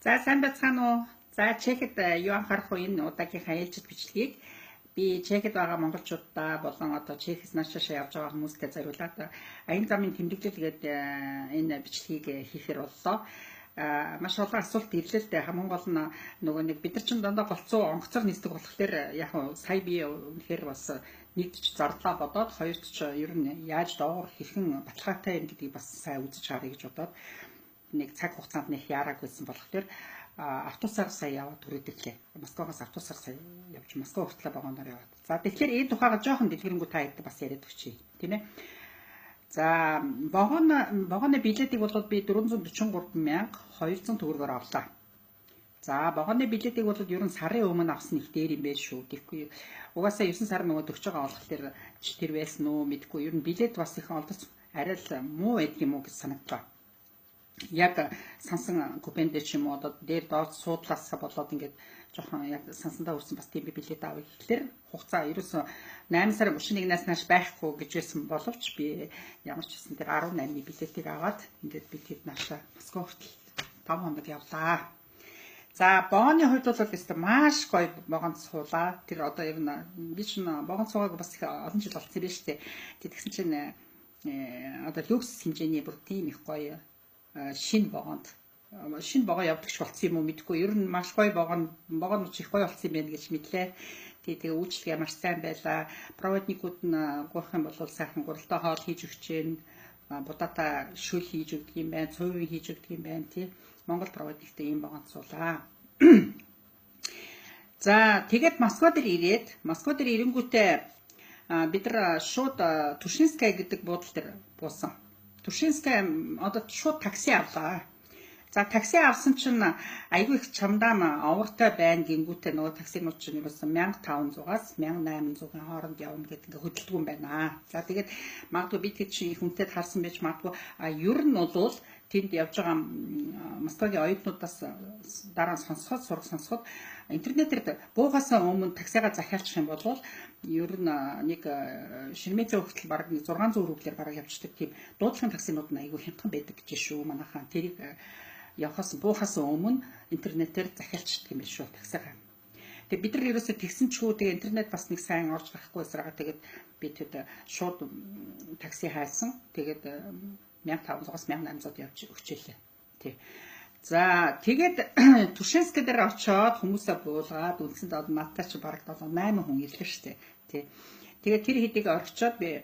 За сайн байцгаана уу? За чехд юу анхаарахуу энэ удаагийнхаа ээлжид бичлэгийг би чехд байгаа монголчуудаа болон одоо чехээс наашаашаа явж байгаа хүмүүстээ зориулаад аян замын тэмдэглэл гэдэг энэ бичлэгийг хийхээр боллоо. Маш олон асуулт ирлээ. Хамгийн гол нь нөгөө нэг бид нар чинь дандаа голцоо онгоцоор нисдэг болохоор яг сая би үнэхээр бас нэгдэж зарлаа бодоод хоёрт ч ер нь яаж доогоор хэрхэн баталгаатай юм гэдгийг бас сайн үзэж харъя гэж бодоод нэг цаг хугацаанд нэг яараагүйсэн болохоор автобусаар сая яваад түрээдэглээ. Москвагаас автобусаар сая явж Москва хүртэл вагоноор яваад. За тэгэхээр энэ тухайга жоохон дэлгэрэнгүй та хэд бас яриад өгчий. Тийм ээ. За вагоны билетийг бол би 443,200 төгрөгөөр авлаа. За вагоны билетийг бол ер нь сарын өмнө авсан их дээр юм байл шүү. Тэгэхгүй угаасаа 9 сар нөгөө төгч байгаа болохоор тэр байсан уу мэдгүй. Ер нь билет бас их олдоц арай л муу байдаг юм уу гэж санагдлаа. Яг сансан купенд ч юм уу одоо дээр доод суудлаас болоод ингээд жоохон яг сансандаа үрсэн бас тийм билет авъя гэхлээр хугацаа ерөөсөө 8 сарын 31-наас нааш байхгүй гэж байсан боловч би ямар ч гэсэн тэр 18-ны билетийг аваад ингээд би тэд наашаа Москва хүртэл 5 хоног явлаа. За бооны хувьд бол өстой маш гоё богонд суулаа. Тэр одоо яг би ч богонд суугааг бас их олон жил болсон юм байна шүү дээ. Тэгсэн чинь одоо люкс хэмжээний бүр тийм их гоё шинэ богоо явдагч болсон юм уу мэдгүй. Ер нь маш гоё богоно их гоё болсон юм байна гэж мэдлээ. Тэгээ үйлчлэгээ маш сайн байлаа. Проводникууд нь гуйх юм бол сайхан гуралтай хоол хийж өгч जैन. Будата шүл хийж өгдөг юм байна. Цувын хийж өгдөг юм байна тий. Монгол проводниктэй ийм богонд суулаа. За тэгээд Москва дээр ирээд Москва дээр ирэнгүүтээ бид нар шууд Тушинская гэдэг буудлын дээр буусан. Тушинская одоо шууд такси авлаа. За такси авсан чинь айгүй их чамдаан овортой байна гингүүтээ нөгөө таксинууд чинь ерөөсөн 1500-аас 1800-ийн хооронд явна гэдэг ингээ хөдөлдөг юм байна. За тэгээд магадгүй бид хэд чинь хүнтэй харсан байж магадгүй ер нь бол тэнд явж байгаа Москвагийн оюутнуудаас дараа нь сонсоход интернетээр буухаасаа өмнө таксигаа захиалчих юм бол ер нь нэг ширмэцээ хүртэл бараг 600 рублээр бараг явчихдаг тийм дуудлагын таксинууд нь айгүй хямдхан байдаг гэж шүү манайхаа тэрийг буухаас өмнө интернетээр захиалчихдаг юм биш шүү таксигаа. Тэгээ бид нар ерөөсөө тэгсэн ч хүү тэгээ интернет бас нэг сайн орж гарахгүй эсрэгээ тэгээд би тэд шууд такси хайсан. Тэгээд 1500-аас 1800-д явж өгчээлээ. Тий. За тэгээд Тушинская дээр очиод хүмүүсээ буулгаад үндсэнд одоо надтай ч бараг 8 хүн ирлээ штэ. Тий. Тэгээд тэр хэдийг орчоод би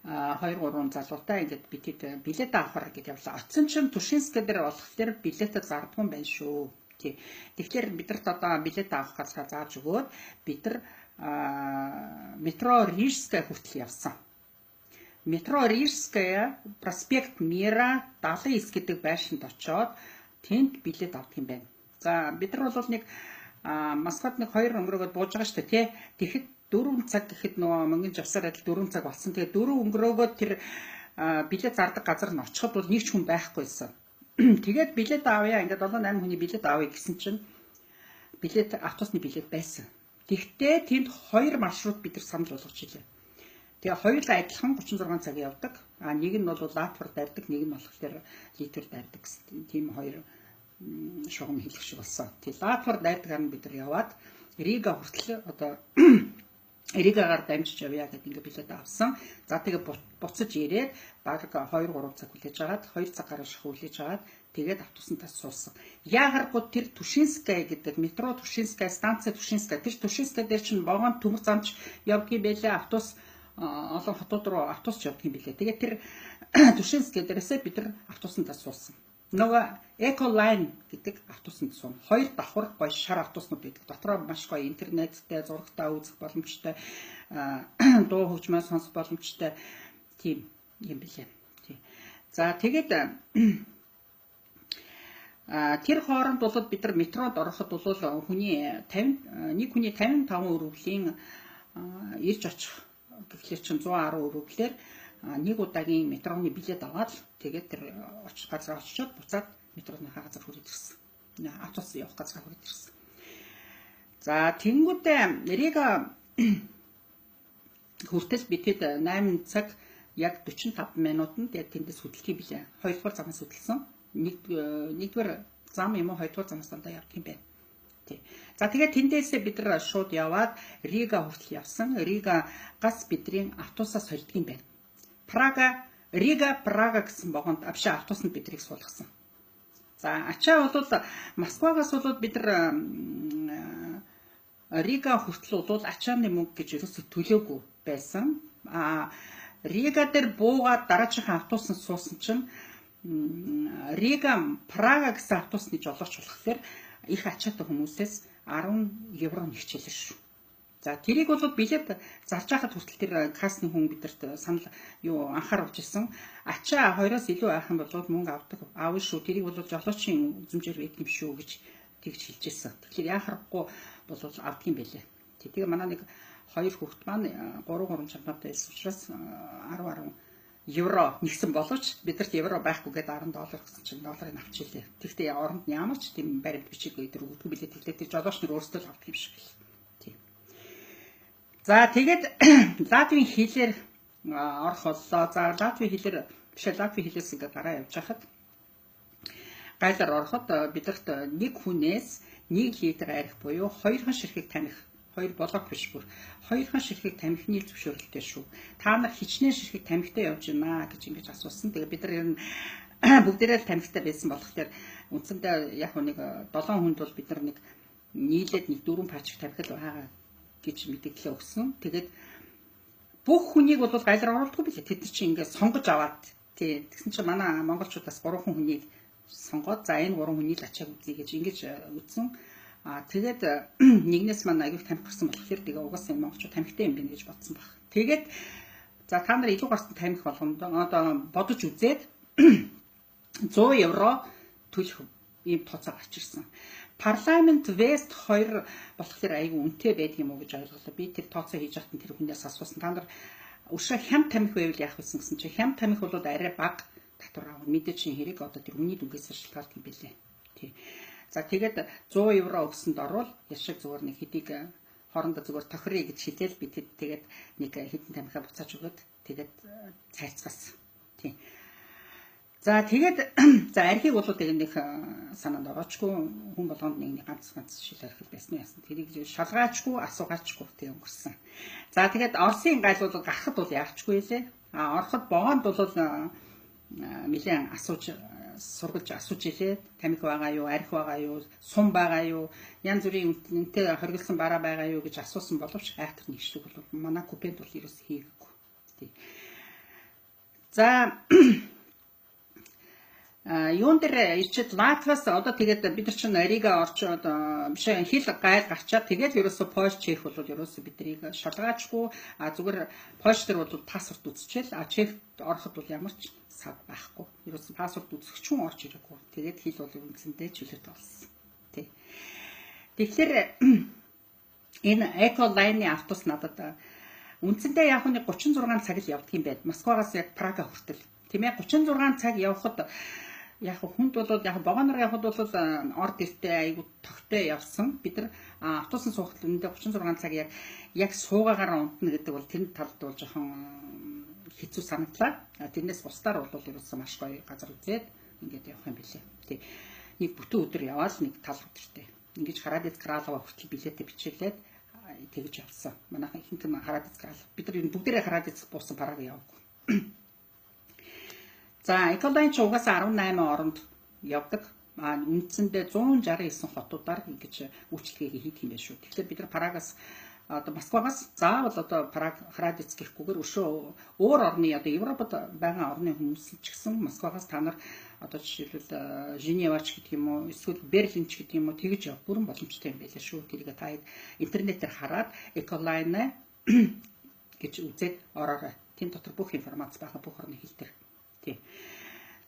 2-3 залуутай ингээд би тэд билет авахар гэж явлаа. Оцсон чинь Тушинская дээр болохоор билетээ зардгүй юм байна шүү. Тий. Тэгэхээр бидэрт одоо билет авах газар зааж өгөөд бид нар метро Рижская хүртэл явсан. Метро Рижская, проспект Мира 79 гэдэг байшинд очоод тэнд билет авдаг юм байна. За бид нар бол нэг Москвад нэг 2 өнгөрөөгд бууж байгаа шүү дээ тий. Тэгэхэд 4 цаг гэхэд нөгөө мөнгөний жавсаар адил 4 цаг болсон. Тэгээ 4 өнгөрөөгөө тэр билет зардаг газар нь очиход бол нэг ч хүн байхгүйсэн. Тэгээд билет авъя ингээд 7-8 хүний билет авъя гэсэн чинь билет автобусны билет байсан. Тэгтээ тэнд 2 маршрут бид нар санал болгож илээ. Тэгээ хоёулаа адилхан 36 цаг явдаг. Нэг нь бол Латвар дайрдаг, нэг нь болохоор Литвер дайрдаг гэсэн тийм хоёр шугам хэлэх шиг болсон. Тэгээ Латвар дайрдаг нь бид нар яваад Рига хүртэл одоо Ригагаар дамжиж явъя гэдэг ингээ билет авсан. За тэгээ буцаж ирээд баг 2-3 цаг хүлээж агаад 2 цаг гаруй шах хүлээж агаад тэгээд автобусантаа суусан. Яагаргүй тэр Тушинская гэдэг метро Тушинская станцаа Тушинская тэр Тушинская дээр чинь вагон төмөр замч явдгийн байлаа автобус олон хотууд руу автобус явдаг юм билээ. Тэгээд тэр Тушинская дээрээсээ бид нар автобусантаа суусан. Нөгөө Eco Line гэдэг автобусанд суун. 2 давхар гоё шар автобуснууд байдаг. Дотроо маш гоё интернеттэй зурагтаа үзэх боломжтой, дуу хөгжмөө сонсох боломжтой тийм юм билээ. Тий. За тэгээд тэр хооронд бол бид нар метрод ороход бол нэг хүний 55 рублийн ирж очих гэхлээр чинь 110 рублээр нэг удаагийн метроны билет аваад тэгээд тэр очих газар очиод буцаад метроныхаа газар хүрээд ирсэн. Автобус явах газар хүрээд ирсэн. За тэнгуүдээ Рига хүртэл битэд 8 цаг яг 45 минутанд яг тэндээс хөдөлгий билээ. 2 дугаар замаас хөдөлсөн. нэгдүгээр зам юм уу хоёрдугаар замаас дандаа явдаг юм байна. Тий. За тэгээд тэндээсээ бид нар шууд яваад Рига хүртэл явсан. Ригагаас бидний автобусаар сольдог юм байна. Прага гэсэн вагонд автобусанд бидрийг суулгасан. За ачаа бол Москвагаас бол бид нар Рига хүртэл бол ачааны мөнгө гэж ерөөсөө төлөөгүй байсан. Рига дээр буугаад дараагийн автобусанд суусан чинь Рига Прага гэсэн автобусны жолооч болохоор их ачаатай хүмүүсээс 10 евро нэгчлээ шүү. За тэрийг бол билет зарж байхад хүртэл тэр кассны хүн бидэрт санал анхааруулж ирсэн. Ачаа 2-оос илүү байх юм бол мөнгө аавна шүү. Тэрийг бол жолоочийн үзмжээр байдаг юм шүү гэж тэгж хэлж ирсэн. Тэгэхээр яахахгүй бол авдаг юм байлээ. Тэгээ манай нэг 2 хүүхэд маань 3 чамтай байсан учраас 10 евро нэгсэн боловч бидэрт евро байхгүй гэдэг $10 гэсэн чинь долларыг авчихлээ. Тэгтээ оронд нь ямар ч тийм баримт бичээгүй тэр өгдөггүй билээ. Тэгэхээр тэр жолооч нар өөрсдөө л авдаг юм шиг л. Тийм. За тэгээд латвийн хэлээр орох боллоо. За латвийн хэлээс ингээд гараа явж хахад гайлаар ороход бидэрт нэг хүнээс 1 литр арх буюу 2 хон ширхэг таних 2 блок биш бүр 2 хон ширхэг тамхины зөвшөөрөлтэй шүү. Та нар хичнээн ширхэг тамхитай явж байна гэж ингэж асуусан. Тэгээ бид нар ер нь бүгдээрээ л тамхитай байсан болохоор үндсэндээ яг нэг 7 хүнд бол бид нар нэг нийлээд 4 пачк тамхи л байгаа гэж мэдээлэл өгсөн. Тэгээд бүх хүнийг бол гайлаар оруулдаггүй билээ. Тэд нар чинь ингээд сонгож аваад тий тэгсэн чинь манай монголчуудаас 3 хүнийг сонгоод за энэ 3 хүнийг л ачааг үзье гэж ингэж үзсэн. Тэгээд нэгнээс маань аягүй тамхи гарсан болохоор тэгээ угаасаа монголчууд тамхитай юм байна гэж бодсон баг. Тэгээд за та нар илүү гарсан тамхи болгонд одоо бодож үзээд 100 евро төлөх ийм тооцоо гарч ирсэн. Парламент Вест 2 болохоор аягүй үнэтэй байдаг юм уу гэж ойлголоо. Би тэр тооцоо хийж хатан тэр хүнээс асуусан. Та нар өшөө хямд тамхи байвал яах вэ гэсэн чинь хямд тамхи бол арай бага татвар авах мэдээч хэрэг одоо тэр хүний дүнгээс шалтгаалт юм бэлээ. Тий. За тэгээд 100 евро өгсөнд орвол яшиг зүгээр нэг хэдийг хоорондоо зүгээр тохирё гэж хэлээл би тэгээд нэг хэдэн тамхиа буцааж өгöd тэгээд цайцгаас. Тий. За тэгээд за архийг бол тэгээд нэг санаанд ороочгүй хүн болгонд нэг ганц шил архив байсан яасан. Тэрийг шалгаачгүй асуугаачгүй тэг өнгөрсөн. За тэгээд Оросын гайл бол гарахд бол яавчгүй лээ. Ороход богонд бол нэлээд сургуулж асууж илээ. Тамхи байгаа юу, арх байгаа юу, сум байгаа юу, янз бүрийн үнэтэй хоригдсан бараа байгаа юу гэж асуусан боловч айхтар нэгшлэг бол манай купент бол ерөөс хийгээгүй. Тий. За юун дээр ичээд Латвиас одоо тэгээд бид нар чинь Рига орчоод биш хил гайл гарчаад тэгээд ерөөсө Польш Чех бол ерөөсө биднийг шалгаачгүй зүгээр Польш дээр бол паспорт үзчихэл Чехд ороход бол ямар ч сав байхгүй. Ерөөсө паспорт үзэх ч хүн орж ирээгүй. Тэгээд хил бол үндсэндээ чөлөөт болсон. Тий. Тэгэхээр энэ Эколайны автобус надад үндсэндээ яг нэг 36 цаг л явдаг юм байна. Москвагаас яг Прага хүртэл. Тийм ээ 36 цаг явхад яг хүнд бол яг богоноор явхад бол орд иртээ айгу тогтой явсан. Бид нар автобусын суухад үнэндээ 36 цаг яг суугаагаар унтна гэдэг бол тэр талд бол жоохон хэцүү санагдлаа. Тэрнээс бусдаар бол ерөөсөө маш гоё газар үзээд ингээд явах юм билээ. Тий. Нэг бүтэн өдөр яваал нэг тал өдөртэй. Ингээд Харадец Кралова хүртэл билетээ бичээлээд тэгж явсан. Манайхан ихэнх нь Харадец Кралова. Бид нар бүгдээрээ Харадец буусан параг яваагүй. За, Эколайн ч угаасаа 18 оронд явдаг. Үндсэндээ 169 хотуудаар ингэж үйлчлэгээ хийх юм байна шүү. Тэгэхээр бид нар Прагаас одоо Москвагаас заавал одоо Праг Харадец гэхгүйгээр өшөө өөр орны одоо Европод байгаа орны хүмүүс ч гэсэн Москвагаас та нар одоо жишээлбэл Женевач гэдэг юм уу эсвэл Берлинч гэдэг юм уу тэгж явах бүрэн боломжтой юм байлаа шүү. Тэрийг та интернетээр хараад Эколайн гэж үзээд ороорой. Тэн дотор бүх информац байгаа бүх орны хэл дээр. Тий.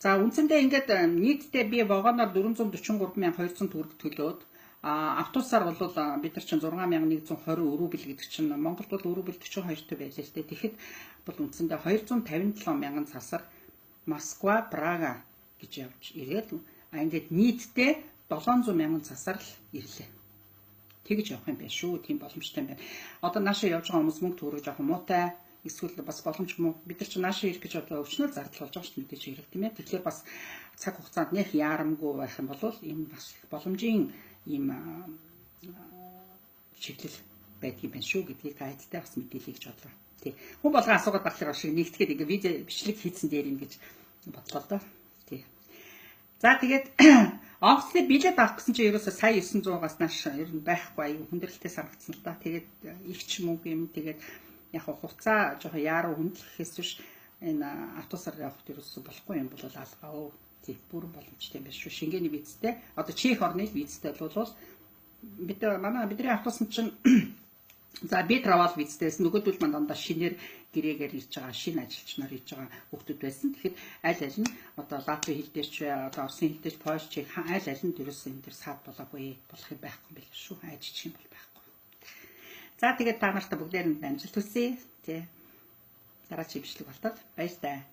За үндсэндээ ингээд нийтдээ би вагоноор 443,200 төгрөг төлөөд автобусаар бол бид нар чинь 6,120 рубль гэдэг чинь Монголд бол рубль 42 төгрөг байлаа л дээ. Тэгэхэд бол үндсэндээ 257,000 цасар Москва Прага гэж явж ирээд ингээд нийтдээ 700,000 цасар л ирлээ. Тэгж явах юм байна шүү. Тийм боломжтой юм байна. Одоо наашаа явж байгаа хүмүүс мөнгө төгрөж авах муутай эсвэл бас боломж муу. Бид нар ч наашаа ирэх гэж одоо өвчнөө зардал болж байгаа шүү дээ мэдээж хэрэг тийм ээ. Тэгэхээр бас цаг хугацаанд нэх яарамгүй байх юм бол энэ бас их боломжийн ийм чиглэл байдгийг байна шүү гэдгийг та хэдтэй бас мэдээлье гэж бодлоо. Тий. Хүн болгон асуугаад болохоор шиг нэгтгэхэд ингээ видео бичлэг хийсэн дээр юм гэж бодлоо доо. Тий. За тэгээд офслыг билет авах гэсэн чинь ерөөсөө сая 900-аас нааш ер нь байхгүй аюу хүндрэлтэй санагдсан л да. Тэгээд ихч мөнгө юм тэгээд яг хугацаа жоохон яаруу хөндлөхөөс биш энэ автобусаар явахд ерөөсөө болохгүй юм бол алгаа. Тий, бүрэн боломжтой юм байна шүү. Шенгений визтэй. Одоо Чех орны визтэй бол бидний автобус чинь за би travel визтэйс нөгөөдөл манд дандаа шинээр гэрээгээр ирж байгаа шинэ ажилч нар ирж байгаа хүмүүс байсан. Тэгэхээр аль нь одоо латви хэл дээр ч одоо орсын хэл дээр польш чех аль нь ерөөсөө энэ төр саад болоогүй болох юм байхгүй юм биш шүү. Ажиж юм бол байхгүй. За тэгээд та нартай бүгдээр нь амжилт хүсье. Тий. Дараагийн бичлэг болтол баяртай.